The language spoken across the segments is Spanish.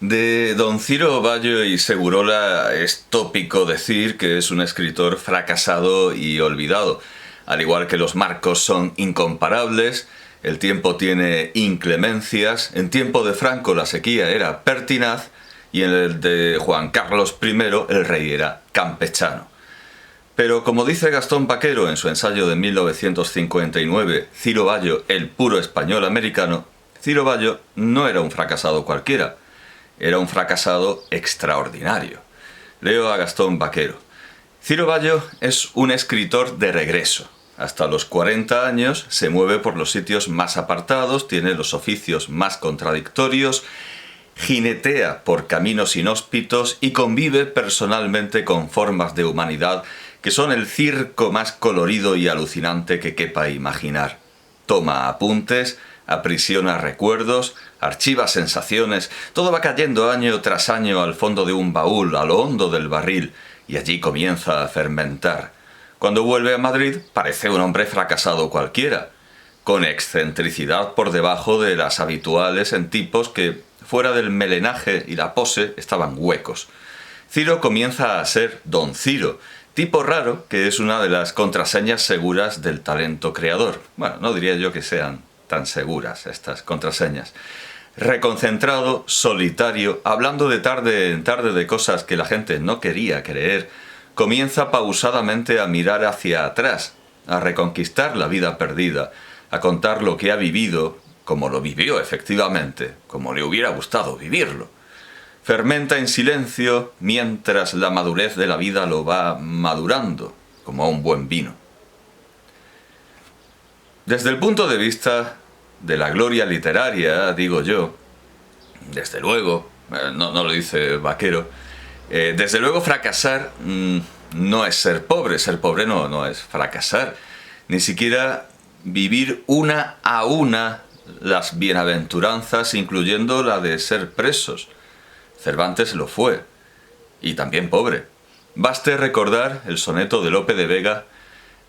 De don Ciro Bayo y Segurola es tópico decir que es un escritor fracasado y olvidado. Al igual que los marcos son incomparables, el tiempo tiene inclemencias, en tiempo de Franco la sequía era pertinaz y en el de Juan Carlos I el rey era campechano. Pero como dice Gastón Baquero en su ensayo de 1959, Ciro Bayo, el puro español americano, Ciro Bayo no era un fracasado cualquiera. Era un fracasado extraordinario. Leo a Gastón Baquero. Ciro Bayo es un escritor de regreso. Hasta los 40 años se mueve por los sitios más apartados, tiene los oficios más contradictorios, jinetea por caminos inhóspitos y convive personalmente con formas de humanidad que son el circo más colorido y alucinante que quepa imaginar. Toma apuntes, aprisiona recuerdos, archiva sensaciones, todo va cayendo año tras año al fondo de un baúl, a lo hondo del barril, y allí comienza a fermentar. Cuando vuelve a Madrid parece un hombre fracasado cualquiera, con excentricidad por debajo de las habituales en tipos que, fuera del melenaje y la pose, estaban huecos. Ciro comienza a ser don Ciro, tipo raro que es una de las contraseñas seguras del talento creador. Bueno, no diría yo que sean tan seguras estas contraseñas. Reconcentrado, solitario, hablando de tarde en tarde de cosas que la gente no quería creer, comienza pausadamente a mirar hacia atrás, a reconquistar la vida perdida, a contar lo que ha vivido, como lo vivió efectivamente, como le hubiera gustado vivirlo. Fermenta en silencio mientras la madurez de la vida lo va madurando, como un buen vino. Desde el punto de vista de la gloria literaria, digo yo, desde luego, no lo dice Baquero, desde luego fracasar no es ser pobre no es fracasar, ni siquiera vivir una a una las bienaventuranzas, incluyendo la de ser presos. Cervantes lo fue, y también pobre. Baste recordar el soneto de Lope de Vega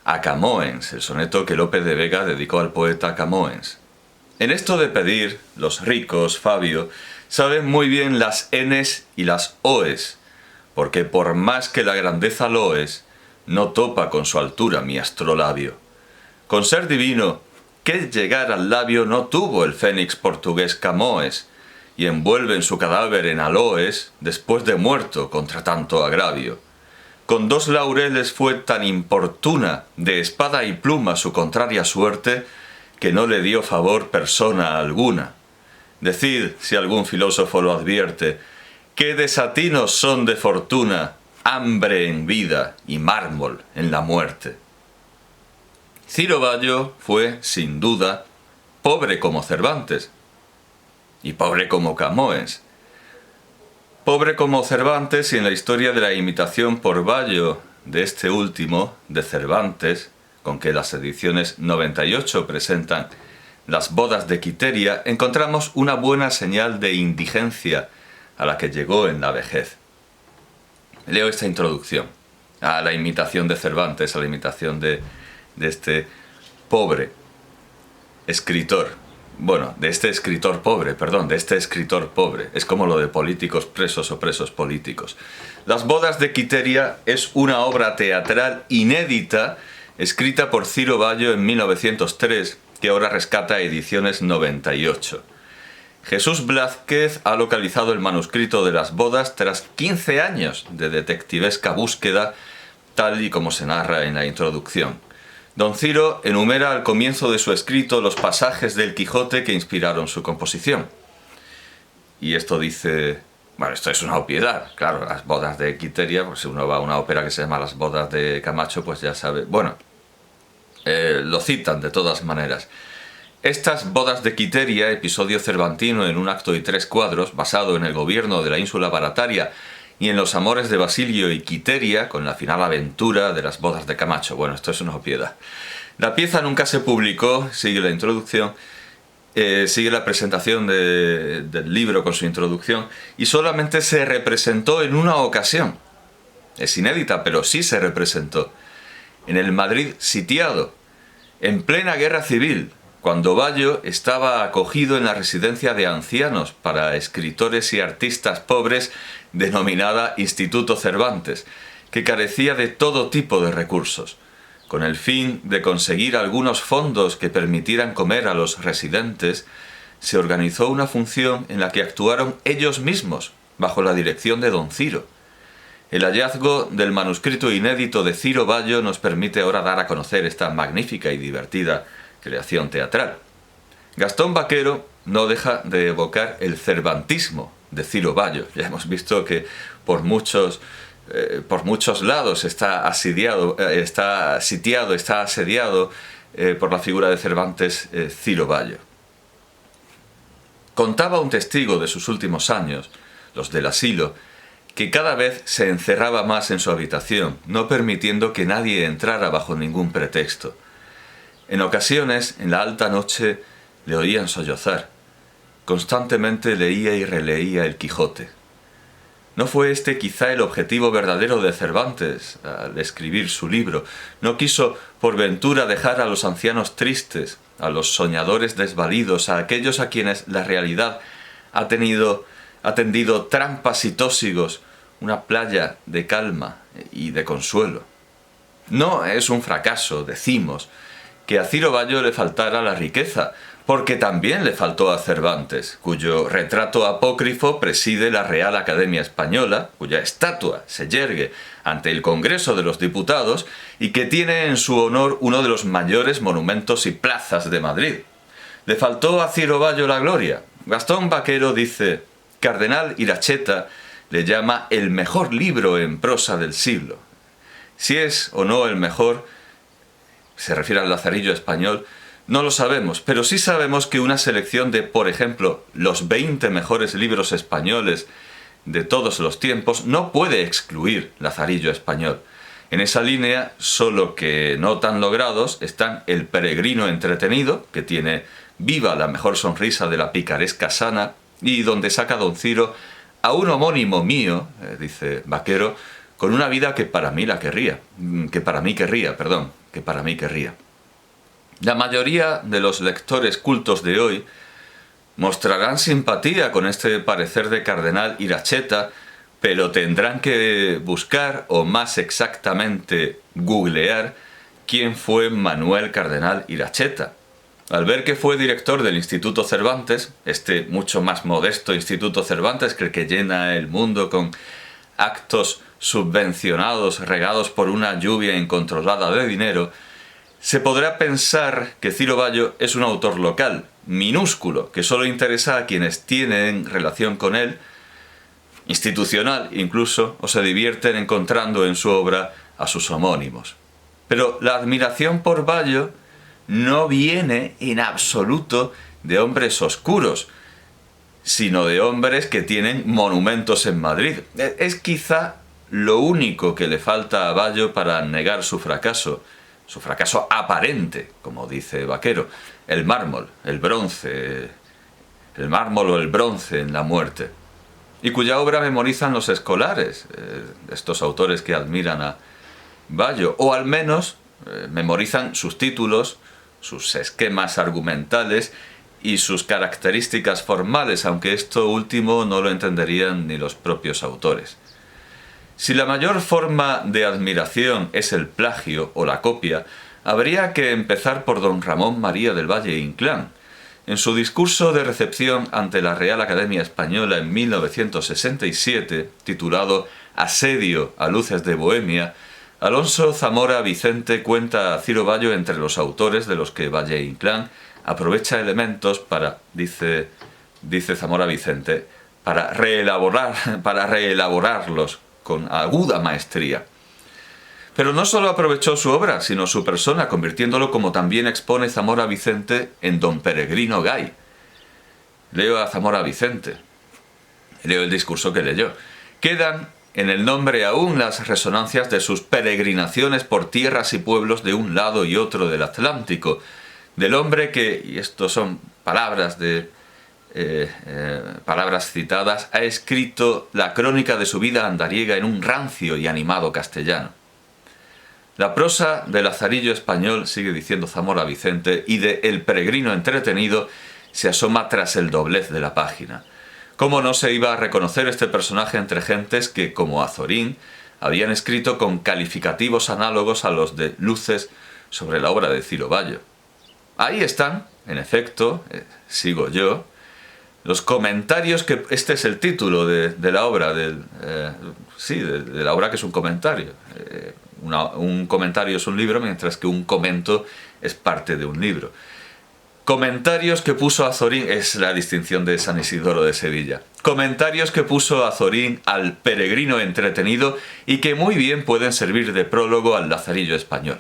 a Camoens, el soneto que Lope de Vega dedicó al poeta Camoens. En esto de pedir, los ricos, Fabio, saben muy bien las enes y las oes, porque por más que la grandeza loes, no topa con su altura mi astrolabio. Con ser divino, que llegar al labio no tuvo el fénix portugués Camoes, y envuelve en su cadáver en aloes, después de muerto contra tanto agravio. Con 2 laureles fue tan importuna de espada y pluma su contraria suerte, que no le dio favor persona alguna. Decid, si algún filósofo lo advierte, qué desatinos son de fortuna, hambre en vida y mármol en la muerte. Ciro Bayo fue, sin duda, pobre como Cervantes, y pobre como Camoens. Pobre como Cervantes y en la historia de la imitación por Bayo de este último, de Cervantes, con que las ediciones 98 presentan las bodas de Quiteria, encontramos una buena señal de indigencia a la que llegó en la vejez. Leo esta introducción a la imitación de Cervantes, a la imitación de este pobre escritor. Bueno, de este escritor pobre. Es como lo de políticos presos o presos políticos. Las bodas de Quiteria es una obra teatral inédita escrita por Ciro Bayo en 1903, que ahora rescata ediciones 98. Jesús Blázquez ha localizado el manuscrito de las bodas tras 15 años de detectivesca búsqueda, tal y como se narra en la introducción. Don Ciro enumera al comienzo de su escrito los pasajes del Quijote que inspiraron su composición. Y esto dice... Bueno, esto es una obviedad, claro, las bodas de Quiteria, pues si uno va a una ópera que se llama Las bodas de Camacho, pues ya sabe... Bueno, lo citan de todas maneras. Estas bodas de Quiteria, episodio cervantino en un acto y 3 cuadros, basado en el gobierno de la ínsula Barataria y en los amores de Basilio y Quiteria, con la final aventura de las bodas de Camacho. Bueno, esto es una obviedad. La pieza nunca se publicó, sigue la introducción, sigue la presentación del libro con su introducción, y solamente se representó en una ocasión. Es inédita, pero sí se representó. En el Madrid sitiado, en plena guerra civil, cuando Bayo estaba acogido en la residencia de ancianos para escritores y artistas pobres denominada Instituto Cervantes, que carecía de todo tipo de recursos. Con el fin de conseguir algunos fondos que permitieran comer a los residentes, se organizó una función en la que actuaron ellos mismos, bajo la dirección de don Ciro. El hallazgo del manuscrito inédito de Ciro Bayo nos permite ahora dar a conocer esta magnífica y divertida creación teatral. Gastón Vaquero no deja de evocar el cervantismo de Ciro Bayo. Ya hemos visto que por muchos lados está asediado por la figura de Cervantes, Ciro Bayo. Contaba un testigo de sus últimos años, los del asilo, que cada vez se encerraba más en su habitación, no permitiendo que nadie entrara bajo ningún pretexto. En ocasiones, en la alta noche, le oían sollozar. Constantemente leía y releía el Quijote. ¿No fue este quizá el objetivo verdadero de Cervantes al escribir su libro? ¿No quiso por ventura dejar a los ancianos tristes, a los soñadores desvalidos, a aquellos a quienes la realidad ha tendido trampas y tósigos, una playa de calma y de consuelo? No es un fracaso, decimos, que a Ciro Bayo le faltara la riqueza, porque también le faltó a Cervantes, cuyo retrato apócrifo preside la Real Academia Española, cuya estatua se yergue ante el Congreso de los Diputados y que tiene en su honor uno de los mayores monumentos y plazas de Madrid. Le faltó a Ciro Bayo la gloria. Gastón Vaquero dice: Cardenal Iracheta le llama el mejor libro en prosa del siglo. Si es o no el mejor, se refiere al Lazarillo español, no lo sabemos, pero sí sabemos que una selección de, por ejemplo, los 20 mejores libros españoles de todos los tiempos no puede excluir Lazarillo español. En esa línea, solo que no tan logrados, están El peregrino entretenido, que tiene viva la mejor sonrisa de la picaresca sana, y donde saca don Ciro a un homónimo mío, dice Vaquero, con una vida que para mí querría. La mayoría de los lectores cultos de hoy mostrarán simpatía con este parecer de Cardenal Iracheta, pero tendrán que buscar, o más exactamente googlear, quién fue Manuel Cardenal Iracheta. Al ver que fue director del Instituto Cervantes, este mucho más modesto Instituto Cervantes que el que llena el mundo con actos subvencionados regados por una lluvia incontrolada de dinero, se podrá pensar que Ciro Bayo es un autor local, minúsculo, que solo interesa a quienes tienen relación con él, institucional incluso, o se divierten encontrando en su obra a sus homónimos. Pero la admiración por Bayo no viene en absoluto de hombres oscuros, sino de hombres que tienen monumentos en Madrid. Es quizá lo único que le falta a Bayo para negar su fracaso aparente, como dice Vaquero, el mármol o el bronce en la muerte, y cuya obra memorizan los escolares, estos autores que admiran a Bayo, o al menos memorizan sus títulos, sus esquemas argumentales y sus características formales, aunque esto último no lo entenderían ni los propios autores. Si la mayor forma de admiración es el plagio o la copia, habría que empezar por don Ramón María del Valle Inclán. En su discurso de recepción ante la Real Academia Española en 1967, titulado Asedio a luces de Bohemia, Alonso Zamora Vicente cuenta a Ciro Bayo entre los autores de los que Valle Inclán aprovecha elementos para, dice Zamora Vicente, para reelaborarlos con aguda maestría. Pero no solo aprovechó su obra, sino su persona, convirtiéndolo, como también expone Zamora Vicente, en don Peregrino Gay. Leo a Zamora Vicente. Leo el discurso que leyó. Quedan en el nombre aún las resonancias de sus peregrinaciones por tierras y pueblos de un lado y otro del Atlántico, del hombre que, y estos son palabras citadas, ha escrito la crónica de su vida andariega en un rancio y animado castellano. La prosa de Lazarillo español, sigue diciendo Zamora Vicente, y de El peregrino entretenido se asoma tras el doblez de la página. ¿Cómo no se iba a reconocer este personaje entre gentes que, como Azorín, habían escrito con calificativos análogos a los de Luces sobre la obra de Ciro Bayo? Ahí están, en efecto, sigo yo, los comentarios que... Este es el título de la obra, de la obra, que es un comentario. Un comentario es un libro, mientras que un comento es parte de un libro. Comentarios que puso Azorín, es la distinción de San Isidoro de Sevilla. Comentarios que puso Azorín al peregrino entretenido y que muy bien pueden servir de prólogo al Lazarillo español.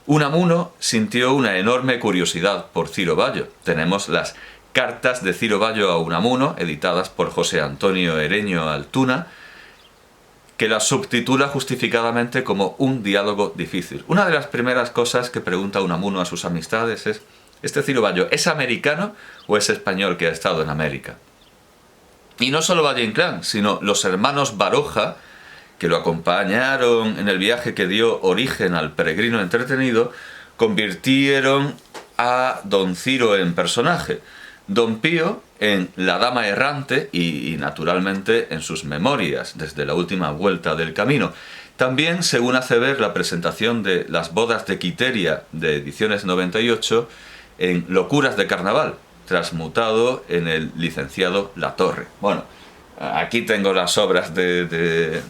Unamuno sintió una enorme curiosidad por Ciro Bayo. Tenemos las cartas de Ciro Bayo a Unamuno, editadas por José Antonio Ereño Altuna, que las subtitula justificadamente como un diálogo difícil. Una de las primeras cosas que pregunta Unamuno a sus amistades es: ¿este Ciro Bayo es americano o es español que ha estado en América? Y no solo Valle Inclán, sino los hermanos Baroja, que lo acompañaron en el viaje que dio origen al peregrino entretenido, convirtieron a don Ciro en personaje. Don Pío en La dama errante y naturalmente en sus memorias, desde la última vuelta del camino. También, según hace ver la presentación de Las bodas de Quiteria de Ediciones 98, en Locuras de Carnaval, transmutado en el licenciado Latorre. Bueno, aquí tengo las obras de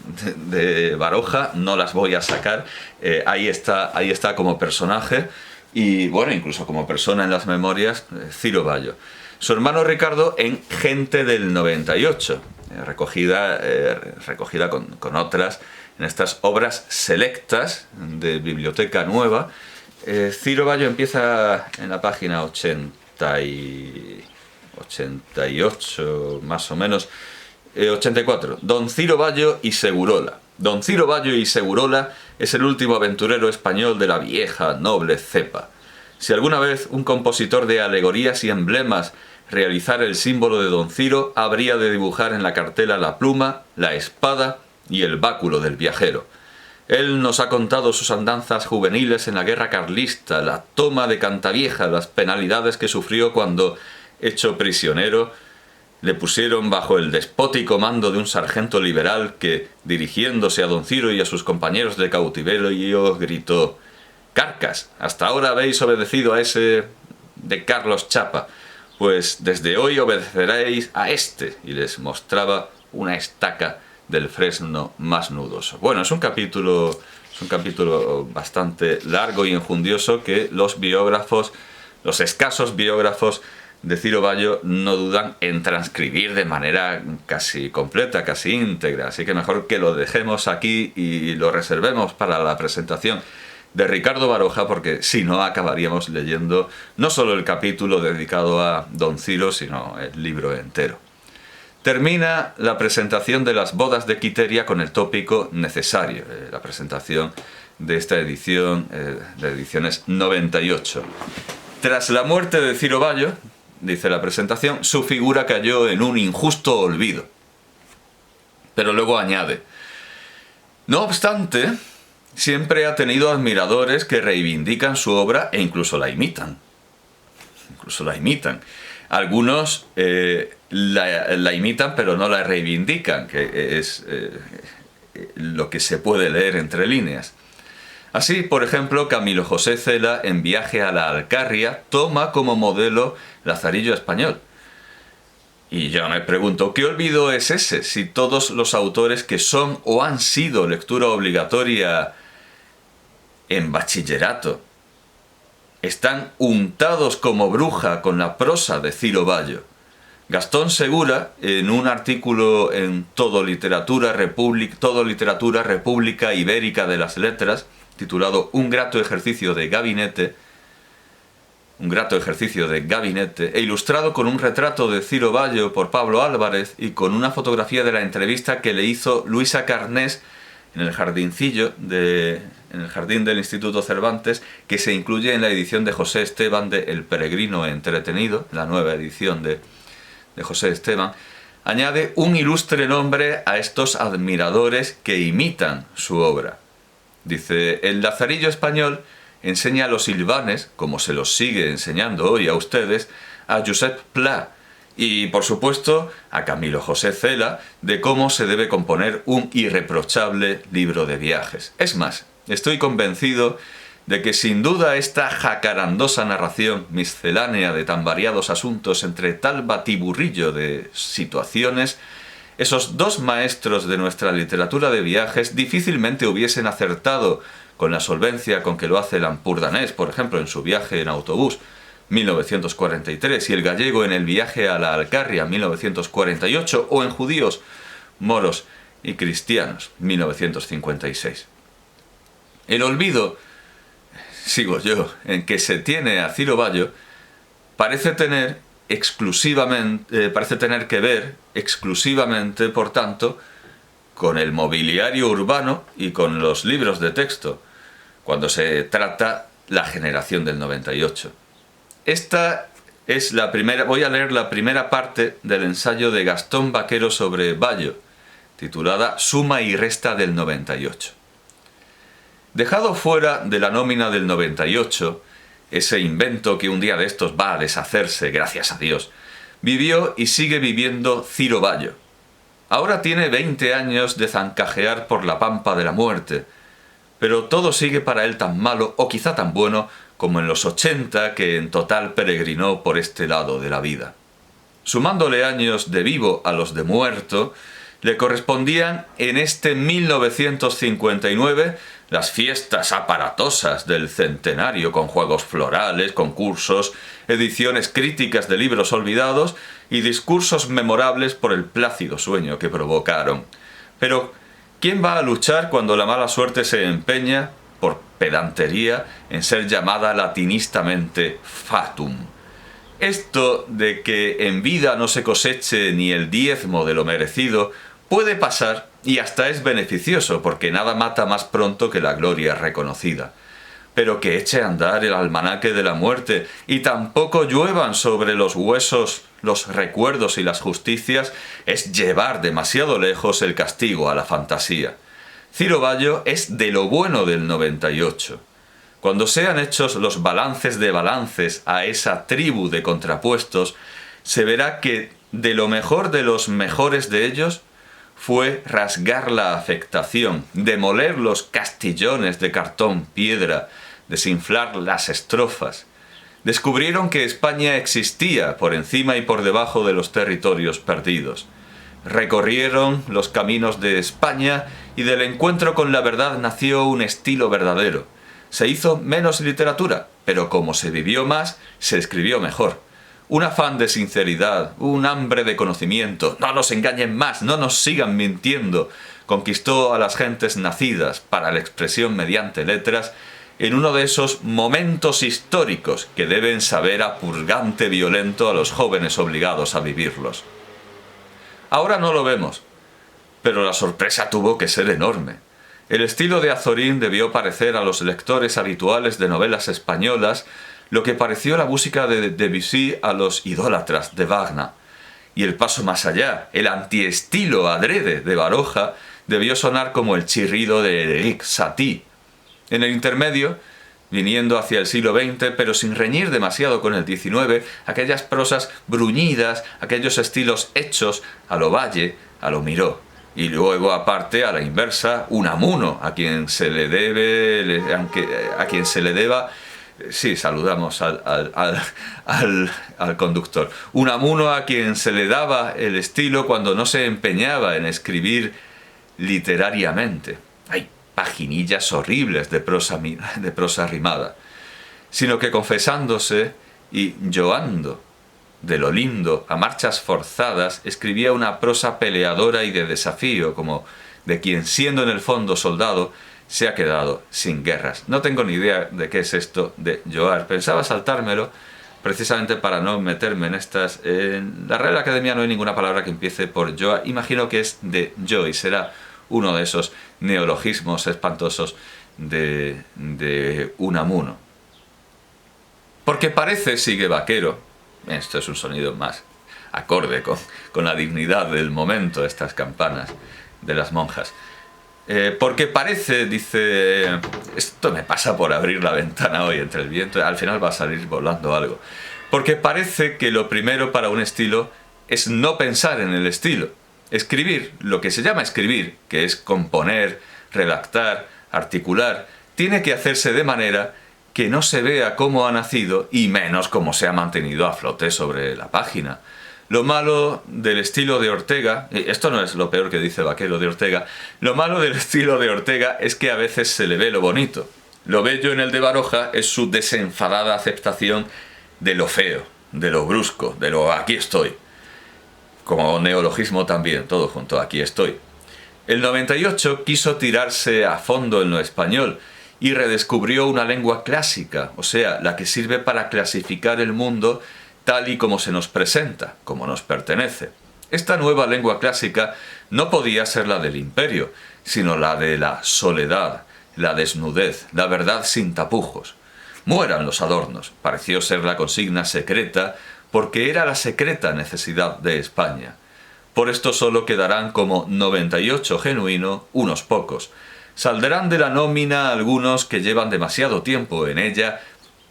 Baroja, no las voy a sacar. Ahí está como personaje y, bueno, incluso como persona en las memorias, Ciro Bayo. Su hermano Ricardo en Gente del 98, recogida con otras en estas obras selectas de Biblioteca Nueva. Ciro Bayo empieza en la página 88, más o menos, 84. Don Ciro Bayo y Segurola. Don Ciro Bayo y Segurola es el último aventurero español de la vieja, noble cepa. Si alguna vez un compositor de alegorías y emblemas realizara el símbolo de Don Ciro, habría de dibujar en la cartela la pluma, la espada y el báculo del viajero. Él nos ha contado sus andanzas juveniles en la guerra carlista, la toma de Cantavieja, las penalidades que sufrió cuando, hecho prisionero, le pusieron bajo el despótico mando de un sargento liberal que, dirigiéndose a don Ciro y a sus compañeros de cautiverio, gritó: «Carcas, hasta ahora habéis obedecido a ese de Carlos Chapa, pues desde hoy obedeceréis a este», y les mostraba una estaca del fresno más nudoso. Bueno, es un capítulo bastante largo y enjundioso que los biógrafos, los escasos biógrafos de Ciro Bayo, no dudan en transcribir de manera casi completa, casi íntegra. Así que mejor que lo dejemos aquí y lo reservemos para la presentación de Ricardo Baroja, porque si no acabaríamos leyendo no solo el capítulo dedicado a don Ciro, sino el libro entero. Termina la presentación de Las bodas de Quiteria con el tópico necesario, la presentación de esta edición de Ediciones 98. Tras la muerte de Ciro Bayo, dice la presentación, su figura cayó en un injusto olvido. Pero luego añade: no obstante, siempre ha tenido admiradores que reivindican su obra e incluso la imitan. Algunos la imitan pero no la reivindican, que es lo que se puede leer entre líneas. Así, por ejemplo, Camilo José Cela, en Viaje a la Alcarria, toma como modelo Lazarillo español. Y yo me pregunto, ¿qué olvido es ese? Si todos los autores que son o han sido lectura obligatoria en bachillerato están untados como bruja con la prosa de Ciro Bayo. Gastón Segura, en un artículo en Todo Literatura, República Ibérica de las Letras, titulado Un grato ejercicio de gabinete, e ilustrado con un retrato de Ciro Bayo por Pablo Álvarez y con una fotografía de la entrevista que le hizo Luisa Carnés en el jardín del Instituto Cervantes, que se incluye en la edición de José Esteban de El peregrino entretenido, la nueva edición de José Esteban, añade un ilustre nombre a estos admiradores que imitan su obra. Dice, el Lazarillo español enseña a los Ilvanes, como se los sigue enseñando hoy a ustedes, a Josep Pla y, por supuesto, a Camilo José Cela, de cómo se debe componer un irreprochable libro de viajes. Es más, estoy convencido de que sin duda esta jacarandosa narración miscelánea de tan variados asuntos entre tal batiburrillo de situaciones, esos dos maestros de nuestra literatura de viajes difícilmente hubiesen acertado con la solvencia con que lo hace el ampurdanés, por ejemplo, en su viaje en autobús, 1943, y el gallego en el viaje a la Alcarria, 1948, o en Judíos, moros y cristianos, 1956. El olvido, sigo yo, en que se tiene a Ciro Vallo, parece tener que ver exclusivamente, por tanto, con el mobiliario urbano y con los libros de texto, cuando se trata la generación del 98. Esta es la primera, voy a leer la primera parte del ensayo de Gastón Baquero sobre Vallo, titulada Suma y resta del 98. Dejado fuera de la nómina del 98, ese invento que un día de estos va a deshacerse, gracias a Dios, vivió y sigue viviendo Ciro Vallo. Ahora tiene 20 años de zancajear por la pampa de la muerte, pero todo sigue para él tan malo o quizá tan bueno como en los 80 que en total peregrinó por este lado de la vida. Sumándole años de vivo a los de muerto, le correspondían en este 1959 las fiestas aparatosas del centenario con juegos florales, concursos, ediciones críticas de libros olvidados y discursos memorables por el plácido sueño que provocaron. Pero, ¿quién va a luchar cuando la mala suerte se empeña, por pedantería, en ser llamada latinistamente fatum? Esto de que en vida no se coseche ni el diezmo de lo merecido puede pasar y hasta es beneficioso, porque nada mata más pronto que la gloria reconocida. Pero que eche a andar el almanaque de la muerte y tampoco lluevan sobre los huesos los recuerdos y las justicias es llevar demasiado lejos el castigo a la fantasía. Ciro Vallo es de lo bueno del 98. Cuando sean hechos los balances de balances a esa tribu de contrapuestos, se verá que de lo mejor de los mejores de ellos fue rasgar la afectación, demoler los castillones de cartón piedra, desinflar las estrofas. Descubrieron que España existía por encima y por debajo de los territorios perdidos. Recorrieron los caminos de España y del encuentro con la verdad nació un estilo verdadero. Se hizo menos literatura, pero como se vivió más, se escribió mejor. Un afán de sinceridad, un hambre de conocimiento, no nos engañen más, no nos sigan mintiendo, conquistó a las gentes nacidas para la expresión mediante letras en uno de esos momentos históricos que deben saber a purgante violento a los jóvenes obligados a vivirlos. Ahora no lo vemos, pero la sorpresa tuvo que ser enorme. El estilo de Azorín debió parecer a los lectores habituales de novelas españolas lo que pareció la música de Debussy a los idólatras de Wagner. Y el paso más allá, el antiestilo adrede de Baroja, debió sonar como el chirrido de Éric Satie. En el intermedio, viniendo hacia el siglo XX, pero sin reñir demasiado con el XIX, aquellas prosas bruñidas, aquellos estilos hechos a lo Valle, a lo Miró. Y luego, aparte, a la inversa, Unamuno, a quien se le deba. Sí, saludamos al conductor. Unamuno, a quien se le daba el estilo cuando no se empeñaba en escribir literariamente. Hay paginillas horribles de prosa rimada. Sino que confesándose y lloando de lo lindo a marchas forzadas, escribía una prosa peleadora y de desafío, como de quien, siendo en el fondo soldado, se ha quedado sin guerras. No tengo ni idea de qué es esto de lloar. Pensaba saltármelo precisamente para no meterme en estas. En la Real Academia no hay ninguna palabra que empiece por yoa. Imagino que es de yo y será uno de esos neologismos espantosos de Unamuno. Porque parece, sigue Baquero, esto es un sonido más acorde con la dignidad del momento, estas campanas de las monjas. Porque parece, dice, esto me pasa por abrir la ventana hoy entre el viento, al final va a salir volando algo. Porque parece que lo primero para un estilo es no pensar en el estilo. Escribir, lo que se llama escribir, que es componer, redactar, articular, tiene que hacerse de manera que no se vea cómo ha nacido y menos cómo se ha mantenido a flote sobre la página. Lo malo del estilo de Ortega, y esto no es lo peor que dice Vaquero de Ortega, lo malo del estilo de Ortega es que a veces se le ve lo bonito. Lo bello en el de Baroja es su desenfadada aceptación de lo feo, de lo brusco, de lo aquí estoy. Como neologismo también, todo junto, aquí estoy. El 98 quiso tirarse a fondo en lo español y redescubrió una lengua clásica, o sea, la que sirve para clasificar el mundo tal y como se nos presenta, como nos pertenece. Esta nueva lengua clásica no podía ser la del imperio, sino la de la soledad, la desnudez, la verdad sin tapujos. Mueran los adornos, pareció ser la consigna secreta, porque era la secreta necesidad de España. Por esto solo quedarán como 98 genuino unos pocos. Saldrán de la nómina algunos que llevan demasiado tiempo en ella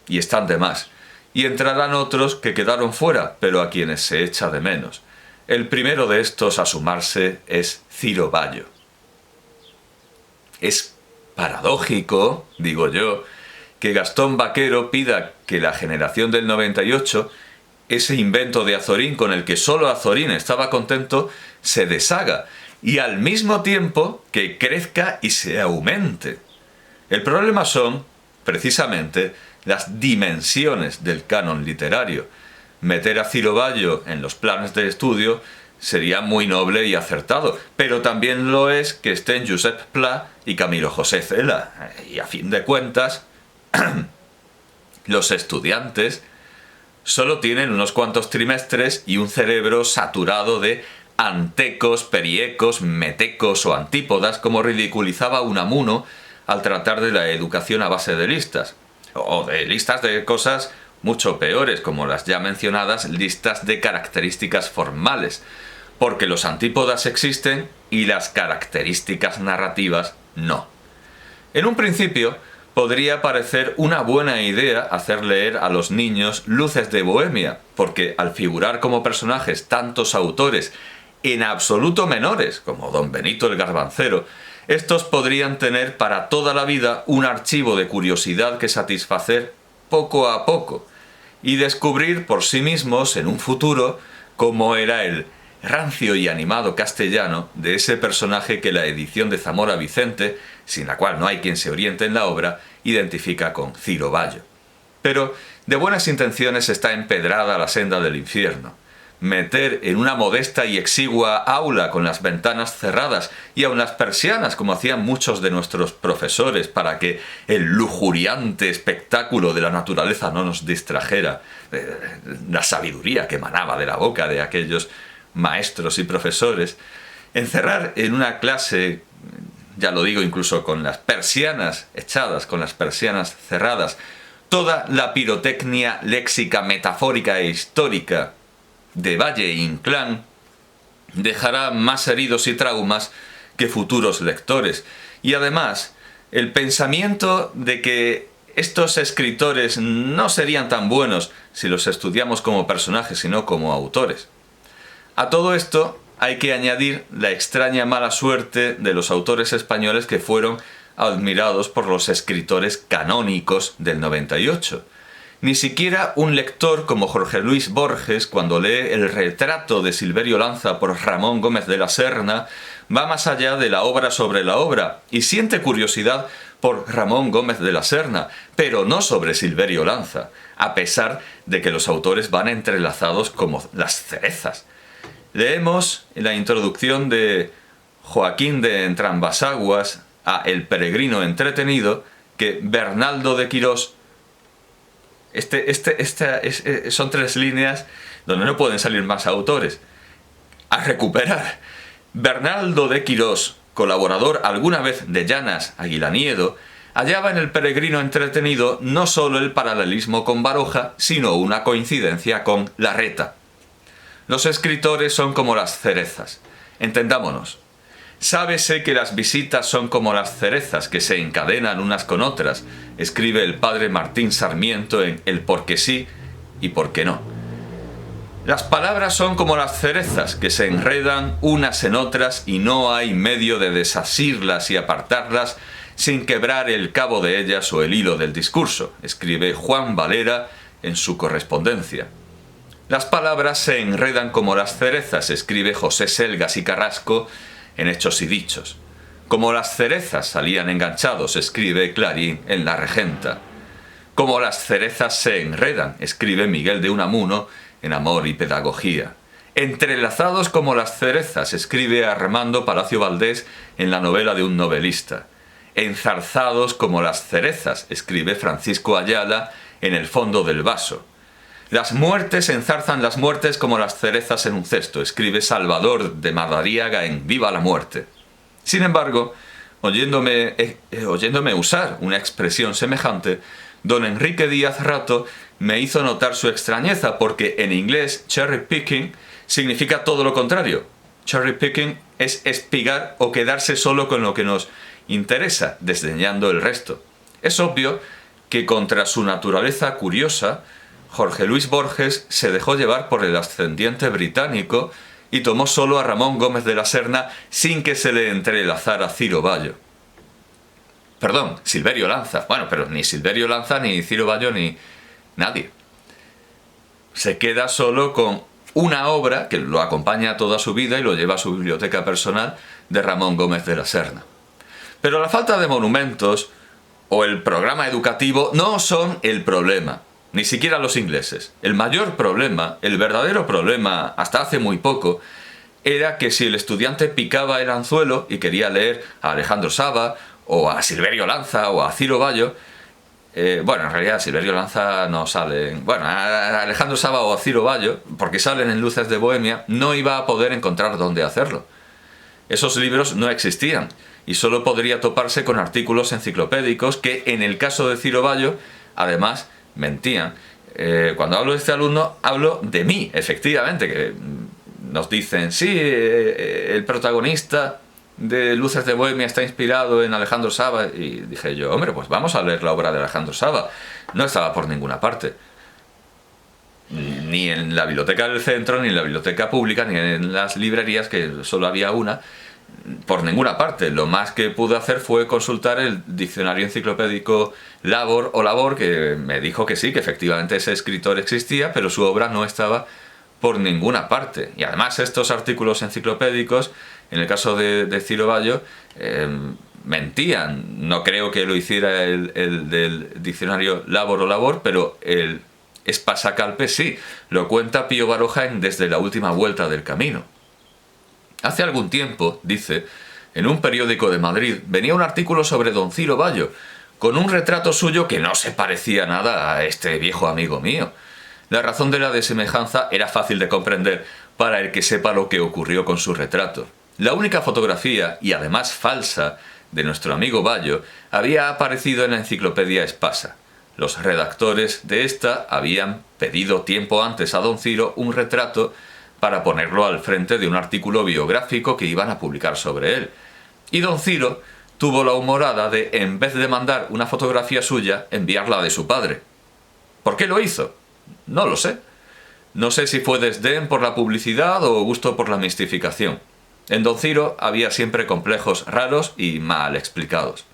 y están de más. Y entrarán otros que quedaron fuera, pero a quienes se echa de menos. El primero de estos a sumarse es Ciro Bayo. Es paradójico, digo yo, que Gastón Vaquero pida que la generación del 98, ese invento de Azorín con el que solo Azorín estaba contento, se deshaga y al mismo tiempo que crezca y se aumente. El problema son, precisamente, las dimensiones del canon literario. Meter a Ciro Bayo en los planes de estudio sería muy noble y acertado, pero también lo es que estén Josep Pla y Camilo José Cela. Y a fin de cuentas, los estudiantes solo tienen unos cuantos trimestres y un cerebro saturado de antecos, periecos, metecos o antípodas, como ridiculizaba Unamuno al tratar de la educación a base de listas. O de listas de cosas mucho peores, como las ya mencionadas listas de características formales, porque los antípodas existen y las características narrativas no. En un principio, podría parecer una buena idea hacer leer a los niños Luces de Bohemia, porque al figurar como personajes tantos autores en absoluto menores, como Don Benito el Garbancero, estos podrían tener para toda la vida un archivo de curiosidad que satisfacer poco a poco y descubrir por sí mismos en un futuro cómo era el rancio y animado castellano de ese personaje que la edición de Zamora Vicente, sin la cual no hay quien se oriente en la obra, identifica con Ciro Bayo. Pero de buenas intenciones está empedrada la senda del infierno. Meter en una modesta y exigua aula con las ventanas cerradas y aun las persianas, como hacían muchos de nuestros profesores, para que el lujuriante espectáculo de la naturaleza no nos distrajera, la sabiduría que emanaba de la boca de aquellos maestros y profesores, encerrar en una clase, ya lo digo incluso con las persianas echadas, con las persianas cerradas, toda la pirotecnia léxica, metafórica e histórica de Valle Inclán, dejará más heridos y traumas que futuros lectores. Y además, el pensamiento de que estos escritores no serían tan buenos si los estudiamos como personajes, sino como autores. A todo esto hay que añadir la extraña mala suerte de los autores españoles que fueron admirados por los escritores canónicos del 98. Ni siquiera un lector como Jorge Luis Borges, cuando lee el retrato de Silverio Lanza por Ramón Gómez de la Serna, va más allá de la obra sobre la obra y siente curiosidad por Ramón Gómez de la Serna, pero no sobre Silverio Lanza, a pesar de que los autores van entrelazados como las cerezas. Leemos en la introducción de Joaquín de Entrambasaguas a El peregrino entretenido que Bernaldo de Quirós, son 3 líneas donde no pueden salir más autores. A recuperar. Bernaldo de Quirós, colaborador alguna vez de Llanas Aguilaniedo, hallaba en El peregrino entretenido no solo el paralelismo con Baroja, sino una coincidencia con Larreta. Los escritores son como las cerezas. Entendámonos. Sábese que las visitas son como las cerezas que se encadenan unas con otras, escribe el padre Martín Sarmiento en El por qué sí y por qué no. Las palabras son como las cerezas que se enredan unas en otras y no hay medio de desasirlas y apartarlas sin quebrar el cabo de ellas o el hilo del discurso, escribe Juan Valera en su correspondencia. Las palabras se enredan como las cerezas, escribe José Selgas y Carrasco en Hechos y Dichos. Como las cerezas salían enganchados, escribe Clarín en La Regenta. Como las cerezas se enredan, escribe Miguel de Unamuno en Amor y Pedagogía. Entrelazados como las cerezas, escribe Armando Palacio Valdés en la novela de un novelista. Enzarzados como las cerezas, escribe Francisco Ayala en El fondo del vaso. Las muertes enzarzan las muertes como las cerezas en un cesto, escribe Salvador de Madariaga en Viva la muerte. Sin embargo, oyéndome usar una expresión semejante, don Enrique Díaz Rato me hizo notar su extrañeza porque en inglés cherry picking significa todo lo contrario. Cherry picking es espigar o quedarse solo con lo que nos interesa, desdeñando el resto. Es obvio que contra su naturaleza curiosa, Jorge Luis Borges se dejó llevar por el ascendiente británico y tomó solo a Ramón Gómez de la Serna sin que se le entrelazara Ciro Bayo. Perdón, Silverio Lanza. Bueno, pero ni Silverio Lanza, ni Ciro Bayo, ni nadie. Se queda solo con una obra que lo acompaña toda su vida y lo lleva a su biblioteca personal de Ramón Gómez de la Serna. Pero la falta de monumentos o el programa educativo no son el problema, ni siquiera los ingleses. El mayor problema, el verdadero problema hasta hace muy poco, era que si el estudiante picaba el anzuelo y quería leer a Alejandro Saba o a Silverio Lanza o a Ciro Bayo, bueno, en realidad Silverio Lanza no sale, bueno, a Alejandro Saba o a Ciro Bayo, porque salen en Luces de Bohemia, no iba a poder encontrar dónde hacerlo. Esos libros no existían y solo podría toparse con artículos enciclopédicos que, en el caso de Ciro Bayo, además mentían. Cuando hablo de este alumno, hablo de mí, efectivamente, que nos dicen, sí, el protagonista de Luces de Bohemia está inspirado en Alejandro Saba, y dije yo, hombre, pues vamos a leer la obra de Alejandro Saba. No estaba por ninguna parte. Ni en la biblioteca del centro, ni en la biblioteca pública, ni en las librerías, que solo había una, por ninguna parte. Lo más que pude hacer fue consultar el diccionario enciclopédico Labor, que me dijo que sí, que efectivamente ese escritor existía, pero su obra no estaba por ninguna parte. Y además estos artículos enciclopédicos, en el caso de Ciro Bayo, mentían. No creo que lo hiciera el del diccionario Labor, pero el Espasacalpe sí. Lo cuenta Pío Baroja en Desde la última vuelta del camino. Hace algún tiempo, dice, en un periódico de Madrid venía un artículo sobre don Ciro Bayo, con un retrato suyo que no se parecía nada a este viejo amigo mío. La razón de la desemejanza era fácil de comprender para el que sepa lo que ocurrió con su retrato. La única fotografía, y además falsa, de nuestro amigo Bayo había aparecido en la enciclopedia Espasa. Los redactores de esta habían pedido tiempo antes a don Ciro un retrato para ponerlo al frente de un artículo biográfico que iban a publicar sobre él. Y don Ciro tuvo la humorada de, en vez de mandar una fotografía suya, enviarla de su padre. ¿Por qué lo hizo? No lo sé. No sé si fue desdén por la publicidad o gusto por la mistificación. En don Ciro había siempre complejos raros y mal explicados.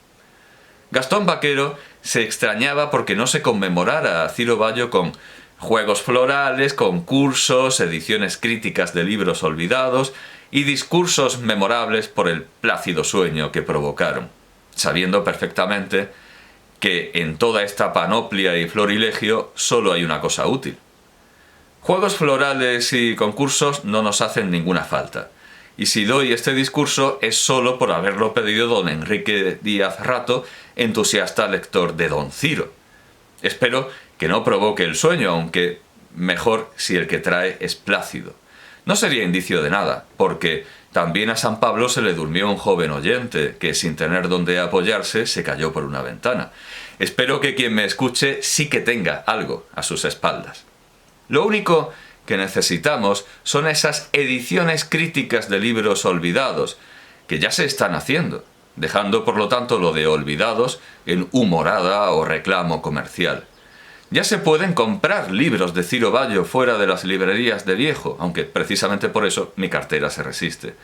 Gastón Vaquero se extrañaba porque no se conmemorara a Ciro Bayo con juegos florales, concursos, ediciones críticas de libros olvidados y discursos memorables por el plácido sueño que provocaron, sabiendo perfectamente que en toda esta panoplia y florilegio solo hay una cosa útil. Juegos florales y concursos no nos hacen ninguna falta, y si doy este discurso es solo por haberlo pedido don Enrique Díaz Rato, entusiasta lector de don Ciro. Espero que no provoque el sueño, aunque mejor si el que trae es plácido. No sería indicio de nada, porque también a San Pablo se le durmió un joven oyente que, sin tener donde apoyarse, se cayó por una ventana. Espero que quien me escuche sí que tenga algo a sus espaldas. Lo único que necesitamos son esas ediciones críticas de libros olvidados, que ya se están haciendo, dejando por lo tanto lo de olvidados en humorada o reclamo comercial. Ya se pueden comprar libros de Ciro Bayo fuera de las librerías de viejo, aunque precisamente por eso mi cartera se resiste.